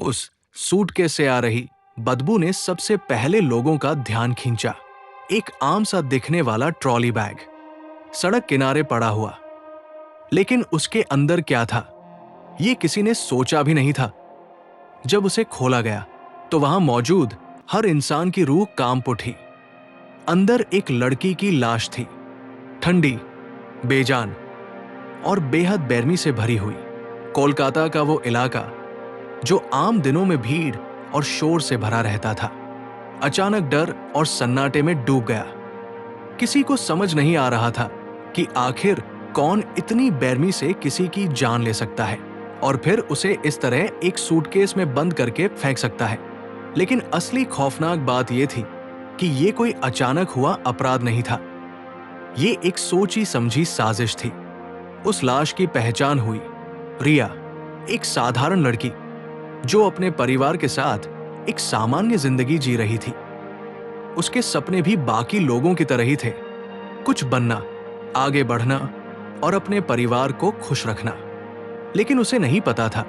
उस सूटकेस से आ रही बदबू ने सबसे पहले लोगों का ध्यान खींचा। एक आम सा दिखने वाला ट्रॉली बैग सड़क किनारे पड़ा हुआ, लेकिन उसके अंदर क्या था ये किसी ने सोचा भी नहीं था। जब उसे खोला गया तो वहां मौजूद हर इंसान की रूह कांप उठी। अंदर एक लड़की की लाश थी, ठंडी, बेजान और बेहद बेरमी से भरी हुई। कोलकाता का वो इलाका जो आम दिनों में भीड़ और शोर से भरा रहता था, अचानक डर और सन्नाटे में डूब गया। किसी को समझ नहीं आ रहा था कि आखिर कौन इतनी बेरमी से किसी की जान ले सकता है और फिर उसे इस तरह एक सूटकेस में बंद करके फेंक सकता है। लेकिन असली खौफनाक बात यह थी कि ये कोई अचानक हुआ अपराध नहीं था, ये एक सोची समझी साजिश थी। उस लाश की पहचान हुई। रिया, एक साधारण लड़की जो अपने परिवार के साथ एक सामान्य जिंदगी जी रही थी। उसके सपने भी बाकी लोगों की तरह ही थे, कुछ बनना, आगे बढ़ना और अपने परिवार को खुश रखना। लेकिन उसे नहीं पता था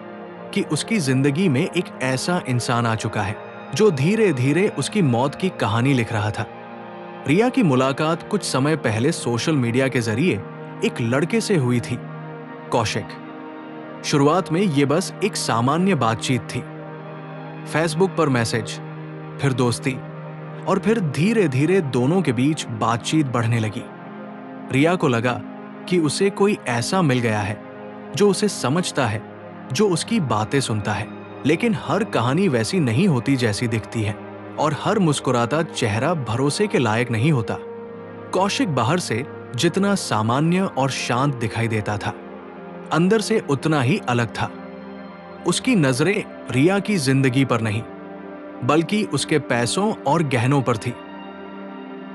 कि उसकी जिंदगी में एक ऐसा इंसान आ चुका है जो धीरे धीरे उसकी मौत की कहानी लिख रहा था। रिया की मुलाकात कुछ समय पहले सोशल मीडिया के जरिए एक लड़के से हुई थी, कौशिक। शुरुआत में यह बस एक सामान्य बातचीत थी, फेसबुक पर मैसेज, फिर दोस्ती और फिर धीरे धीरे दोनों के बीच बातचीत बढ़ने लगी। रिया को लगा कि उसे कोई ऐसा मिल गया है जो उसे समझता है, जो उसकी बातें सुनता है। लेकिन हर कहानी वैसी नहीं होती जैसी दिखती है और हर मुस्कुराता चेहरा भरोसे के लायक नहीं होता। कौशिक बाहर से जितना सामान्य और शांत दिखाई देता था, अंदर से उतना ही अलग था। उसकी नजरें रिया की जिंदगी पर नहीं, बल्कि उसके पैसों और गहनों पर थी।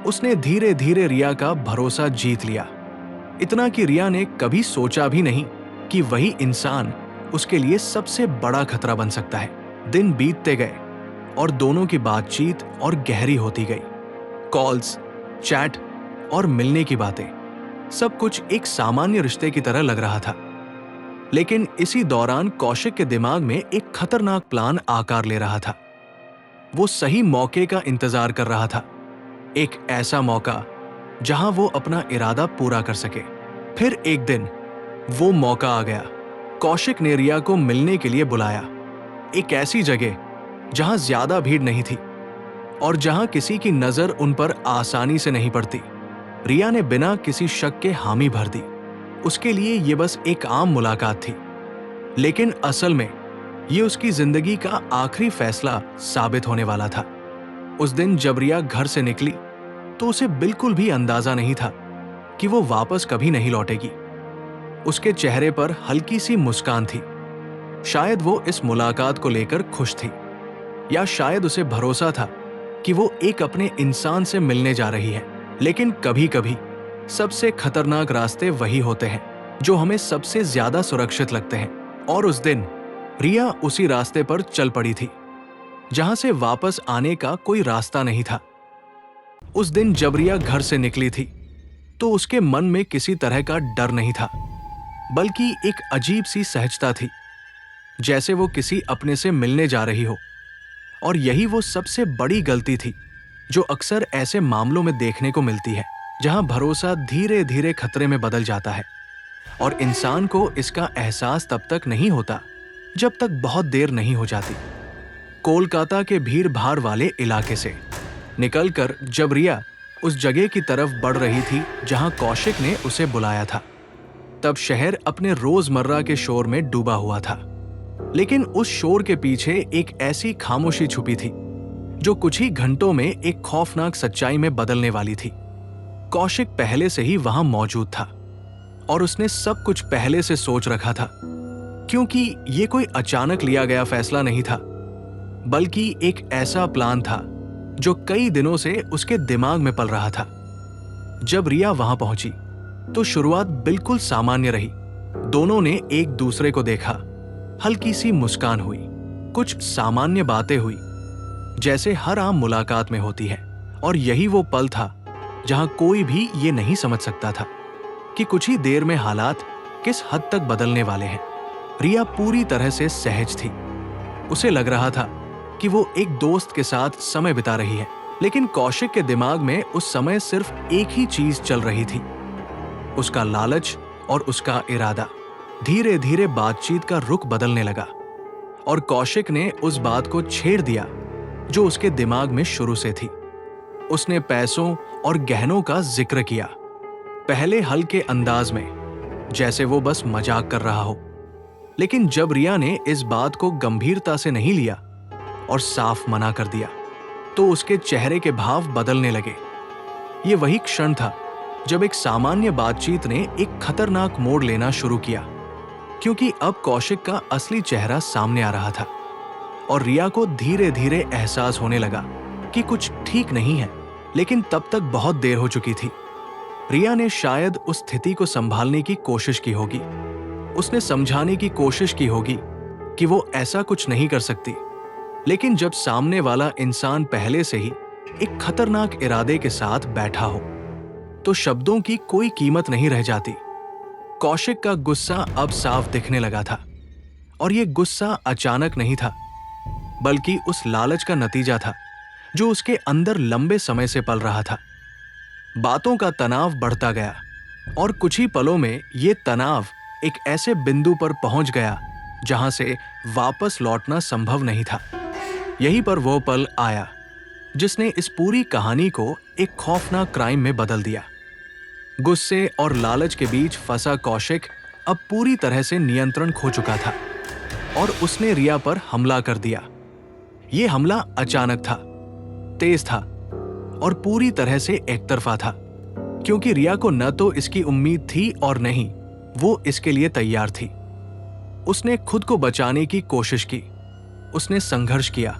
उसने धीरे धीरे रिया का भरोसा जीत लिया, इतना कि रिया ने कभी सोचा भी नहीं कि वही इंसान उसके लिए सबसे बड़ा खतरा बन सकता है। दिन बीतते गए और दोनों की बातचीत और गहरी होती गई। कॉल्स, चैट और मिलने की बातें, सब कुछ एक सामान्य रिश्ते की तरह लग रहा था। लेकिन इसी दौरान कौशिक के दिमाग में एक खतरनाक प्लान आकार ले रहा था। वो सही मौके का इंतजार कर रहा था, एक ऐसा मौका जहां वो अपना इरादा पूरा कर सके। फिर एक दिन वो मौका आ गया। कौशिक ने रिया को मिलने के लिए बुलाया, एक ऐसी जगह जहां ज्यादा भीड़ नहीं थी और जहां किसी की नजर उन पर आसानी से नहीं पड़ती। रिया ने बिना किसी शक के हामी भर दी। उसके लिए ये बस एक आम मुलाकात थी, लेकिन असल में ये उसकी जिंदगी का आखिरी फैसला साबित होने वाला था। उस दिन जब रिया घर से निकली तो उसे बिल्कुल भी अंदाजा नहीं था कि वो वापस कभी नहीं लौटेगी। उसके चेहरे पर हल्की सी मुस्कान थी। शायद वो इस मुलाकात को लेकर खुश थी, या शायद उसे भरोसा था कि वो एक अपने इंसान से मिलने जा रही है। लेकिन कभी कभी सबसे खतरनाक रास्ते वही होते हैं जो हमें सबसे ज्यादा सुरक्षित लगते हैं। और उस दिन रिया उसी रास्ते पर चल पड़ी थी जहां से वापस आने का कोई रास्ता नहीं था। उस दिन जब रिया घर से निकली थी तो उसके मन में किसी तरह का डर नहीं था, बल्कि एक अजीब सी सहजता थी, जैसे वो किसी अपने से मिलने जा रही हो। और यही वो सबसे बड़ी गलती थी जो अक्सर ऐसे मामलों में देखने को मिलती है, जहां भरोसा धीरे धीरे खतरे में बदल जाता है और इंसान को इसका एहसास तब तक नहीं होता जब तक बहुत देर नहीं हो जाती। कोलकाता के भीड़ भाड़ वाले इलाके से निकलकर जब रिया उस जगह की तरफ बढ़ रही थी जहां कौशिक ने उसे बुलाया था, तब शहर अपने रोजमर्रा के शोर में डूबा हुआ था। लेकिन उस शोर के पीछे एक ऐसी खामोशी छुपी थी जो कुछ ही घंटों में एक खौफनाक सच्चाई में बदलने वाली थी। कौशिक पहले से ही वहां मौजूद था और उसने सब कुछ पहले से सोच रखा था, क्योंकि ये कोई अचानक लिया गया फैसला नहीं था, बल्कि एक ऐसा प्लान था जो कई दिनों से उसके दिमाग में पल रहा था। जब रिया वहां पहुंची तो शुरुआत बिल्कुल सामान्य रही। दोनों ने एक दूसरे को देखा, हल्की सी मुस्कान हुई, कुछ सामान्य बातें हुई जैसे हर आम मुलाकात में होती है। और यही वो पल था जहां कोई भी ये नहीं समझ सकता था कि कुछ ही देर में हालात किस हद तक बदलने वाले हैं। रिया पूरी तरह से सहज थी, उसे लग रहा था कि वो एक दोस्त के साथ समय बिता रही है, लेकिन कौशिक के दिमाग में उस समय सिर्फ एक ही चीज चल रही थी, उसका लालच और उसका इरादा। धीरे धीरे बातचीत का रुख बदलने लगा और कौशिक ने उस बात को छेड़ दिया जो उसके दिमाग में शुरू से थी। उसने पैसों और गहनों का जिक्र किया, पहले हल्के अंदाज में, जैसे वो बस मजाक कर रहा हो। लेकिन जब रिया ने इस बात को गंभीरता से नहीं लिया और साफ मना कर दिया, तो उसके चेहरे के भाव बदलने लगे। ये वही क्षण था जब एक सामान्य बातचीत ने एक खतरनाक मोड़ लेना शुरू किया, क्योंकि अब कौशिक का असली चेहरा सामने आ रहा था और रिया को धीरे धीरे एहसास होने लगा कि कुछ ठीक नहीं है। लेकिन तब तक बहुत देर हो चुकी थी। रिया ने शायद उस स्थिति को संभालने की कोशिश की होगी, उसने समझाने की कोशिश की होगी कि वो ऐसा कुछ नहीं कर सकती। लेकिन जब सामने वाला इंसान पहले से ही एक खतरनाक इरादे के साथ बैठा हो, तो शब्दों की कोई कीमत नहीं रह जाती। कौशिक का गुस्सा अब साफ दिखने लगा था, और यह गुस्सा अचानक नहीं था, बल्कि उस लालच का नतीजा था जो उसके अंदर लंबे समय से पल रहा था। बातों का तनाव बढ़ता गया और कुछ ही पलों में यह तनाव एक ऐसे बिंदु पर पहुंच गया जहां से वापस लौटना संभव नहीं था। यहीं पर वो पल आया जिसने इस पूरी कहानी को एक खौफनाक क्राइम में बदल दिया। गुस्से और लालच के बीच फंसा कौशिक अब पूरी तरह से नियंत्रण खो चुका था और उसने रिया पर हमला कर दिया। यह हमला अचानक था, तेज था और पूरी तरह से एकतरफा था, क्योंकि रिया को न तो इसकी उम्मीद थी और नहीं वो इसके लिए तैयार थी। उसने खुद को बचाने की कोशिश की, उसने संघर्ष किया,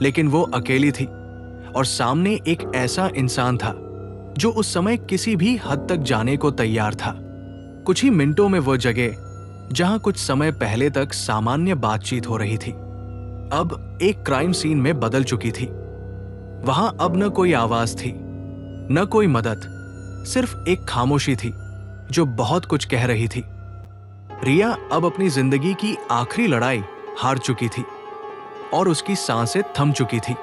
लेकिन वो अकेली थी और सामने एक ऐसा इंसान था जो उस समय किसी भी हद तक जाने को तैयार था। कुछ ही मिनटों में वो जगह जहां कुछ समय पहले तक सामान्य बातचीत हो रही थी, अब एक क्राइम सीन में बदल चुकी थी। वहां अब न कोई आवाज थी, न कोई मदद, सिर्फ एक खामोशी थी जो बहुत कुछ कह रही थी। रिया अब अपनी जिंदगी की आखिरी लड़ाई हार चुकी थी और उसकी सांसें थम चुकी थी।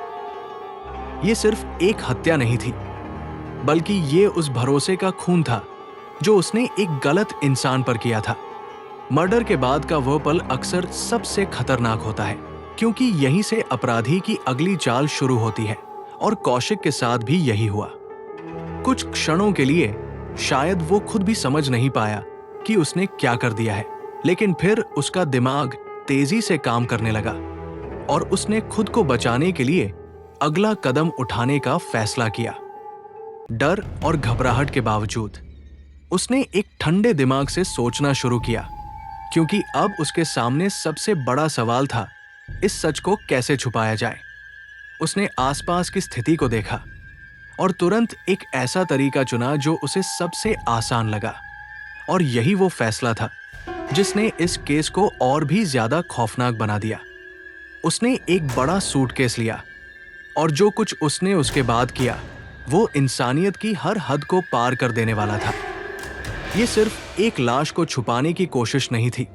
यह सिर्फ एक हत्या नहीं थी, बल्कि ये उस भरोसे का खून था जो उसने एक गलत इंसान पर किया था। मर्डर के बाद का वह पल अक्सर सबसे खतरनाक होता है, क्योंकि यहीं से अपराधी की अगली चाल शुरू होती है, और कौशिक के साथ भी यही हुआ। कुछ क्षणों के लिए शायद वो खुद भी समझ नहीं पाया कि उसने क्या कर दिया है, लेकिन फिर उसका दिमाग तेजी से काम करने लगा और उसने खुद को बचाने के लिए अगला कदम उठाने का फैसला किया। डर और घबराहट के बावजूद उसने एक ठंडे दिमाग से सोचना शुरू किया, क्योंकि अब उसके सामने सबसे बड़ा सवाल था, इस सच को कैसे छुपाया जाए। उसने आसपास की स्थिति को देखा और तुरंत एक ऐसा तरीका चुना जो उसे सबसे आसान लगा, और यही वो फैसला था जिसने इस केस को और भी ज्यादा खौफनाक बना दिया। उसने एक बड़ा सूटकेस लिया और जो कुछ उसने उसके बाद किया वो इंसानियत की हर हद को पार कर देने वाला था। ये सिर्फ एक लाश को छुपाने की कोशिश नहीं थी,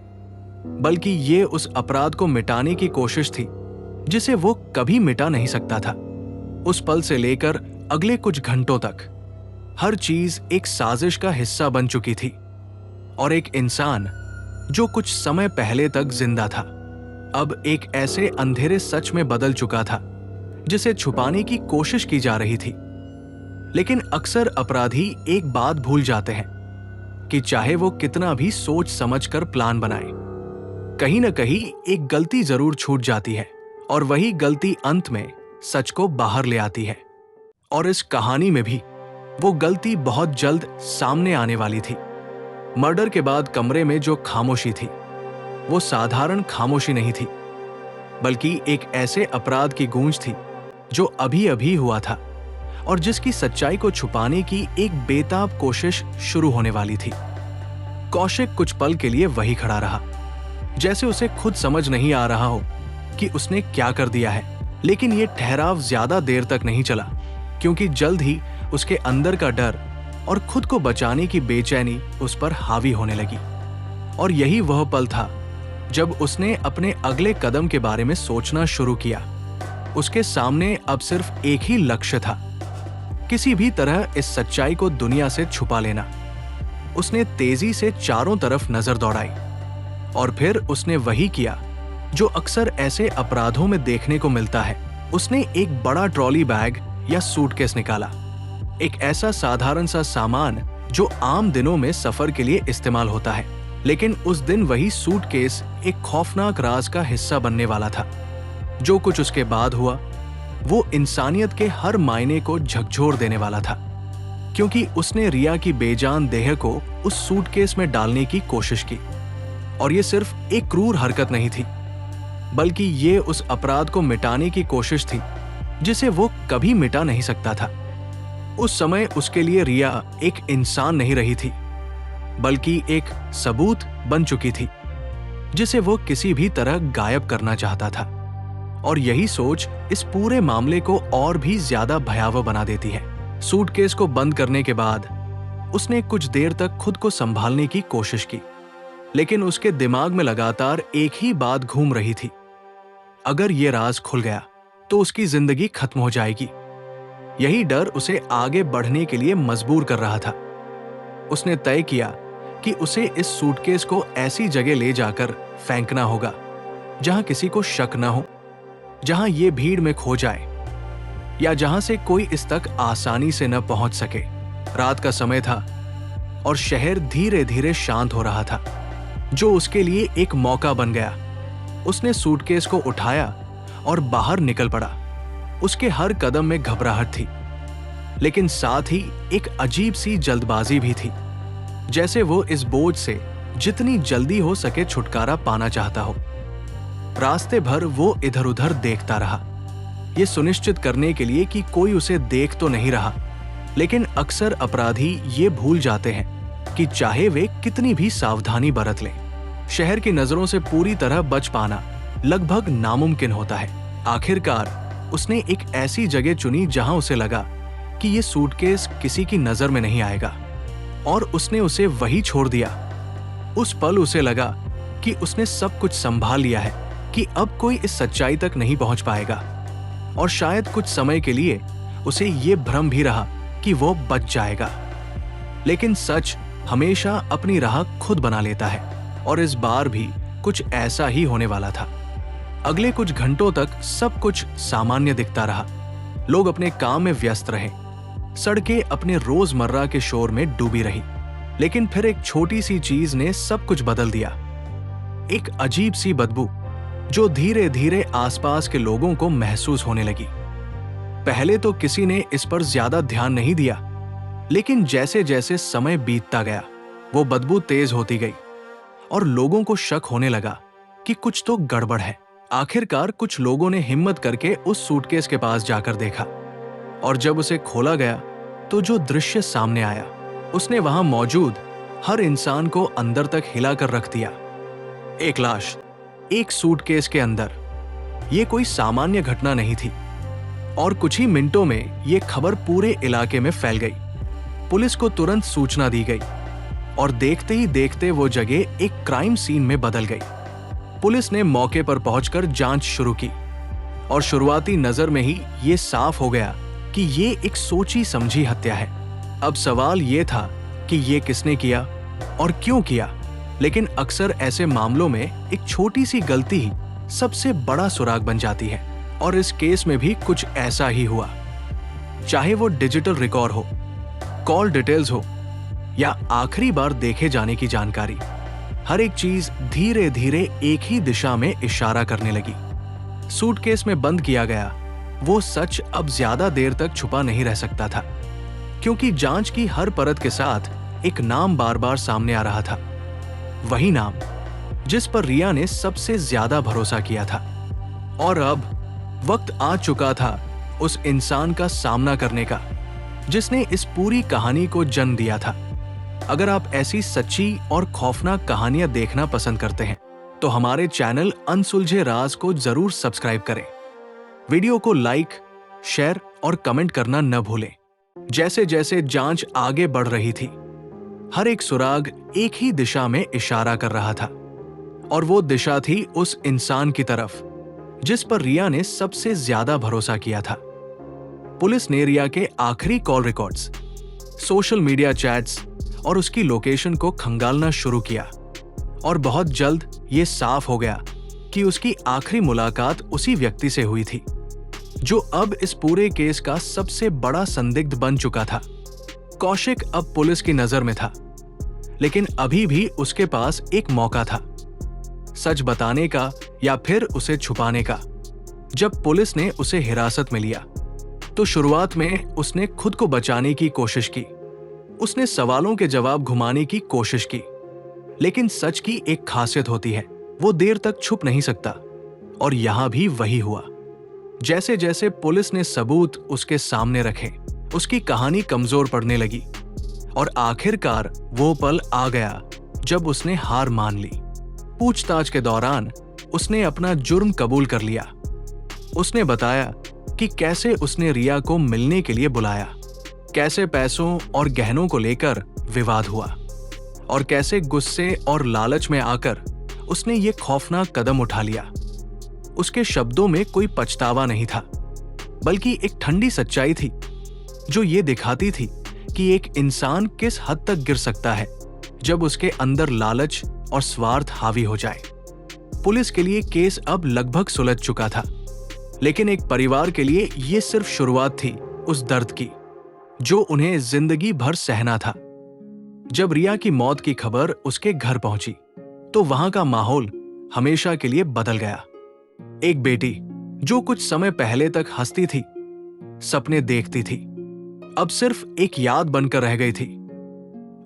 बल्कि ये उस अपराध को मिटाने की कोशिश थी जिसे वो कभी मिटा नहीं सकता था। उस पल से लेकर अगले कुछ घंटों तक हर चीज एक साजिश का हिस्सा बन चुकी थी, और एक इंसान जो कुछ समय पहले तक जिंदा था अब एक ऐसे अंधेरे सच में बदल चुका था जिसे छुपाने की कोशिश की जा रही थी। लेकिन अक्सर अपराधी एक बात भूल जाते हैं कि चाहे वो कितना भी सोच समझकर प्लान बनाए, कहीं न कहीं एक गलती जरूर छूट जाती है, और वही गलती अंत में सच को बाहर ले आती है। और इस कहानी में भी वो गलती बहुत जल्द सामने आने वाली थी। मर्डर के बाद कमरे में जो खामोशी थी वो साधारण खामोशी नहीं थी, बल्कि एक ऐसे अपराध की गूंज थी जो अभी अभी हुआ था और जिसकी सच्चाई को छुपाने की एक बेताब कोशिश शुरू होने वाली थी। कौशिक कुछ पल के लिए वही खड़ा रहा, जैसे उसे खुद समझ नहीं आ रहा हो कि उसने क्या कर दिया है। लेकिन यह ठहराव ज्यादा देर तक नहीं चला, क्योंकि जल्द ही उसके अंदर का डर और खुद को बचाने की बेचैनी उस पर हावी होने लगी। और यही वह पल था जब उसने अपने अगले कदम के बारे में सोचना शुरू किया, उसके सामने अब सिर्फ एक ही लक्ष्य था, किसी भी तरह इस सच्चाई को दुनिया से छुपा लेना। उसने तेजी से चारों तरफ नजर दौड़ाई और फिर उसने वही किया जो अक्सर ऐसे अपराधों में देखने को मिलता है। उसने एक बड़ा ट्रॉली बैग या सूटकेस निकाला, एक ऐसा साधारण सा सामान जो आम दिनों में सफर के लिए इस्तेमाल होता है, लेकिन उस दिन वही सूटकेस एक खौफनाक राज का हिस्सा बनने वाला था। जो कुछ उसके बाद हुआ वो इंसानियत के हर मायने को झकझोर देने वाला था, क्योंकि उसने रिया की बेजान देह को उस सूटकेस में डालने की कोशिश की। और ये सिर्फ एक क्रूर हरकत नहीं थी, बल्कि ये उस अपराध को मिटाने की कोशिश थी जिसे वो कभी मिटा नहीं सकता था। उस समय उसके लिए रिया एक इंसान नहीं रही थी, बल्कि एक सबूत बन चुकी थी जिसे वो किसी भी तरह गायब करना चाहता था। और यही सोच इस पूरे मामले को और भी ज्यादा भयावह बना देती है। सूटकेस को बंद करने के बाद उसने कुछ देर तक खुद को संभालने की कोशिश की, लेकिन उसके दिमाग में लगातार एक ही बात घूम रही थी, अगर ये राज खुल गया तो उसकी जिंदगी खत्म हो जाएगी। यही डर उसे आगे बढ़ने के लिए मजबूर कर रहा था। उसने तय किया कि उसे इस सूटकेस को ऐसी जगह ले जाकर फेंकना होगा जहां किसी को शक न हो, जहां ये भीड़ में खो जाए या जहां से कोई इस तक आसानी से न पहुंच सके। रात का समय था और शहर धीरे धीरे शांत हो रहा था, जो उसके लिए एक मौका बन गया। उसने सूटकेस को उठाया और बाहर निकल पड़ा। उसके हर कदम में घबराहट थी, लेकिन साथ ही एक अजीब सी जल्दबाजी भी थी, जैसे वो इस बोझ से जितनी जल्दी हो सके छुटकारा पाना चाहता हो। रास्ते भर वो इधर उधर देखता रहा, ये सुनिश्चित करने के लिए कि कोई उसे देख तो नहीं रहा। लेकिन अक्सर अपराधी ये भूल जाते हैं कि चाहे वे कितनी भी सावधानी बरत लें, शहर की नजरों से पूरी तरह बच पाना लगभग नामुमकिन होता है। आखिरकार उसने एक ऐसी जगह चुनी जहां उसे लगा कि ये सूटकेस किसी की नजर में नहीं आएगा, और उसने उसे वही छोड़ दिया। उस पल उसे लगा कि उसने सब कुछ संभाल लिया है, कि अब कोई इस सच्चाई तक नहीं पहुंच पाएगा। और शायद कुछ समय के लिए उसे ये भ्रम भी रहा कि वो बच जाएगा। लेकिन सच हमेशा अपनी राह खुद बना लेता है, और इस बार भी कुछ ऐसा ही होने वाला था। अगले कुछ घंटों तक सब कुछ सामान्य दिखता रहा। लोग अपने काम में व्यस्त रहे, सड़कें अपने रोजमर्रा के शोर में डूबी रही। लेकिन फिर एक छोटी सी चीज ने सब कुछ बदल दिया। एक अजीब सी बदबू जो धीरे धीरे आसपास के लोगों को महसूस होने लगी। पहले तो किसी ने इस पर ज्यादा ध्यान नहीं दिया, लेकिन जैसे जैसे समय बीतता गया वो बदबू तेज होती गई और लोगों को शक होने लगा कि कुछ तो गड़बड़ है। आखिरकार कुछ लोगों ने हिम्मत करके उस सूटकेस के पास जाकर देखा, और जब उसे खोला गया तो जो दृश्य सामने आया, उसने वहां मौजूद हर इंसान को अंदर तक हिलाकर रख दिया। एक लाश एक सूटकेस के अंदर। ये कोई सामान्य घटना नहीं थी, और कुछ ही मिनटों में ये खबर पूरे इलाके में फैल गई। पुलिस को तुरंत सूचना दी गई, और देखते ही देखते वो जगह एक क्राइम सीन में बदल गई। पुलिस ने मौके पर पहुंचकर जांच शुरू की, और शुरुआती नजर में ही ये साफ हो गया कि ये एक सोची समझी हत्या है। अब सवाल ये था कि ये किसने किया और क्यों किया। लेकिन अक्सर ऐसे मामलों में एक छोटी सी गलती ही सबसे बड़ा सुराग बन जाती है, और इस केस में भी कुछ ऐसा ही हुआ। चाहे वो डिजिटल रिकॉर्ड हो, कॉल डिटेल्स हो, या आखिरी बार देखे जाने की जानकारी, हर एक चीज धीरे धीरे एक ही दिशा में इशारा करने लगी। सूटकेस में बंद किया गया वो सच अब ज्यादा देर तक छुपा नहीं रह सकता था, क्योंकि जांच की हर परत के साथ एक नाम बार बार सामने आ रहा था। वही नाम जिस पर रिया ने सबसे ज्यादा भरोसा किया था। और अब वक्त आ चुका था उस इंसान का सामना करने का जिसने इस पूरी कहानी को जन्म दिया था। अगर आप ऐसी सच्ची और खौफनाक कहानियां देखना पसंद करते हैं तो हमारे चैनल अनसुलझे राज को जरूर सब्सक्राइब करें। वीडियो को लाइक, शेयर और कमेंट करना न भूलें। जैसे जैसे जांच आगे बढ़ रही थी, हर एक सुराग एक ही दिशा में इशारा कर रहा था, और वो दिशा थी उस इंसान की तरफ जिस पर रिया ने सबसे ज्यादा भरोसा किया था। पुलिस ने रिया के आखिरी call records, social media chats और उसकी लोकेशन को खंगालना शुरू किया और बहुत जल्द ये साफ हो गया कि उसकी आखिरी मुलाकात उसी व्यक्ति से हुई थी जो अब इस पूरे केस का सबसे बड़ा संदिग्ध बन चुका था। कौशिक अब पुलिस की नजर में था, लेकिन अभी भी उसके पास एक मौका था, सच बताने का या फिर उसे छुपाने का। जब पुलिस ने उसे हिरासत में लिया तो शुरुआत में उसने खुद को बचाने की कोशिश की। उसने सवालों के जवाब घुमाने की कोशिश की, लेकिन सच की एक खासियत होती है, वो देर तक छुप नहीं सकता। और यहां भी वही हुआ। जैसे जैसे पुलिस ने सबूत उसके सामने रखे, उसकी कहानी कमजोर पड़ने लगी और आखिरकार वो पल आ गया जब उसने हार मान ली। पूछताछ के दौरान उसने अपना जुर्म कबूल कर लिया। उसने बताया कि कैसे उसने रिया को मिलने के लिए बुलाया, कैसे पैसों और गहनों को लेकर विवाद हुआ और कैसे गुस्से और लालच में आकर उसने ये खौफनाक कदम उठा लिया। उसके शब्दों में कोई पछतावा नहीं था, बल्कि एक ठंडी सच्चाई थी जो ये दिखाती थी कि एक इंसान किस हद तक गिर सकता है जब उसके अंदर लालच और स्वार्थ हावी हो जाए। पुलिस के लिए केस अब लगभग सुलझ चुका था, लेकिन एक परिवार के लिए ये सिर्फ शुरुआत थी उस दर्द की जो उन्हें जिंदगी भर सहना था। जब रिया की मौत की खबर उसके घर पहुंची तो वहां का माहौल हमेशा के लिए बदल गया। एक बेटी जो कुछ समय पहले तक हंसती थी, सपने देखती थी, अब सिर्फ एक याद बनकर रह गई थी।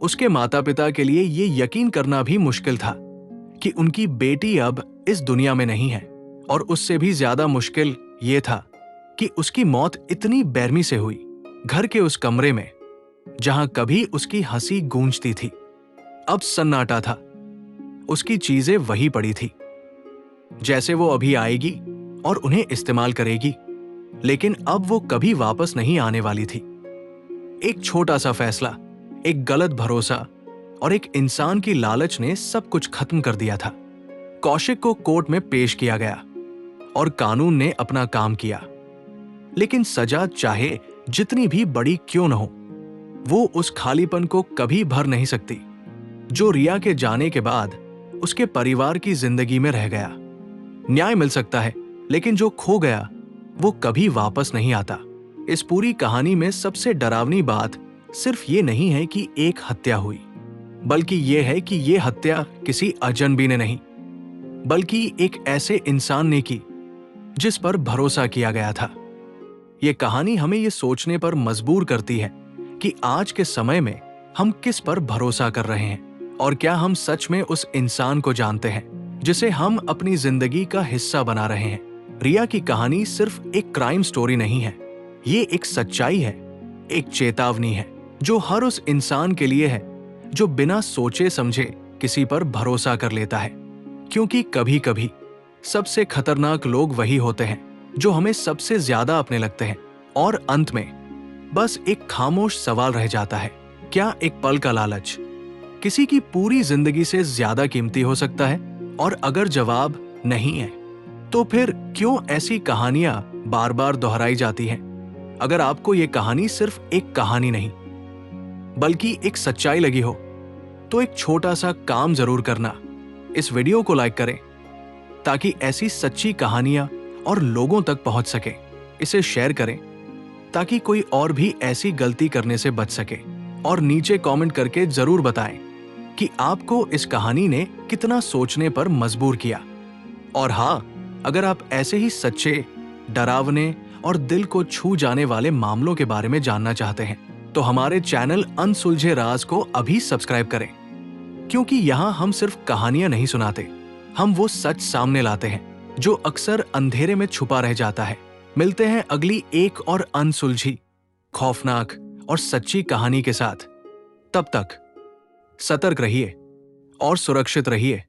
उसके माता पिता के लिए ये यकीन करना भी मुश्किल था कि उनकी बेटी अब इस दुनिया में नहीं है, और उससे भी ज्यादा मुश्किल ये था कि उसकी मौत इतनी बेरहमी से हुई, घर के उस कमरे में जहां कभी उसकी हंसी गूंजती थी। अब सन्नाटा था। उसकी चीजें वही पड़ी थी जैसे वो अभी आएगी और उन्हें इस्तेमाल करेगी, लेकिन अब वो कभी वापस नहीं आने वाली थी। एक छोटा सा फैसला, एक गलत भरोसा और एक इंसान की लालच ने सब कुछ खत्म कर दिया था। कौशिक को कोर्ट में पेश किया गया और कानून ने अपना काम किया, लेकिन सजा चाहे जितनी भी बड़ी क्यों न हो, वो उस खालीपन को कभी भर नहीं सकती जो रिया के जाने के बाद उसके परिवार की जिंदगी में रह गया। न्याय मिल सकता है, लेकिन जो खो गया वो कभी वापस नहीं आता। इस पूरी कहानी में सबसे डरावनी बात सिर्फ ये नहीं है कि एक हत्या हुई, बल्कि ये है कि ये हत्या किसी अजनबी ने नहीं, बल्कि एक ऐसे इंसान ने की जिस पर भरोसा किया गया था। ये कहानी हमें ये सोचने पर मजबूर करती है कि आज के समय में हम किस पर भरोसा कर रहे हैं और क्या हम सच में उस इंसान को जानते हैं जिसे हम अपनी जिंदगी का हिस्सा बना रहे हैं। रिया की कहानी सिर्फ एक क्राइम स्टोरी नहीं है, ये एक सच्चाई है, एक चेतावनी है जो हर उस इंसान के लिए है जो बिना सोचे समझे किसी पर भरोसा कर लेता है। क्योंकि कभी कभी सबसे खतरनाक लोग वही होते हैं जो हमें सबसे ज्यादा अपने लगते हैं। और अंत में बस एक खामोश सवाल रह जाता है, क्या एक पल का लालच किसी की पूरी जिंदगी से ज्यादा कीमती हो सकता है? और अगर जवाब नहीं है, तो फिर क्यों ऐसी कहानियां बार बार दोहराई जाती हैं? अगर आपको ये कहानी सिर्फ एक कहानी नहीं बल्कि एक सच्चाई लगी हो, तो एक छोटा सा काम जरूर करना, इस वीडियो को लाइक करें ताकि ऐसी सच्ची कहानियां और लोगों तक पहुंच सके। इसे शेयर करें ताकि कोई और भी ऐसी गलती करने से बच सके, और नीचे कमेंट करके जरूर बताएं कि आपको इस कहानी ने कितना सोचने पर मजबूर किया। और हाँ, अगर आप ऐसे ही सच्चे, डरावने और दिल को छू जाने वाले मामलों के बारे में जानना चाहते हैं तो हमारे चैनल अनसुलझे राज को अभी सब्सक्राइब करें, क्योंकि यहाँ हम सिर्फ कहानियां नहीं सुनाते, हम वो सच सामने लाते हैं जो अक्सर अंधेरे में छुपा रह जाता है। मिलते हैं अगली एक और अनसुलझी, खौफनाक और सच्ची कहानी के साथ। तब तक सतर्क रहिए और सुरक्षित रहिए।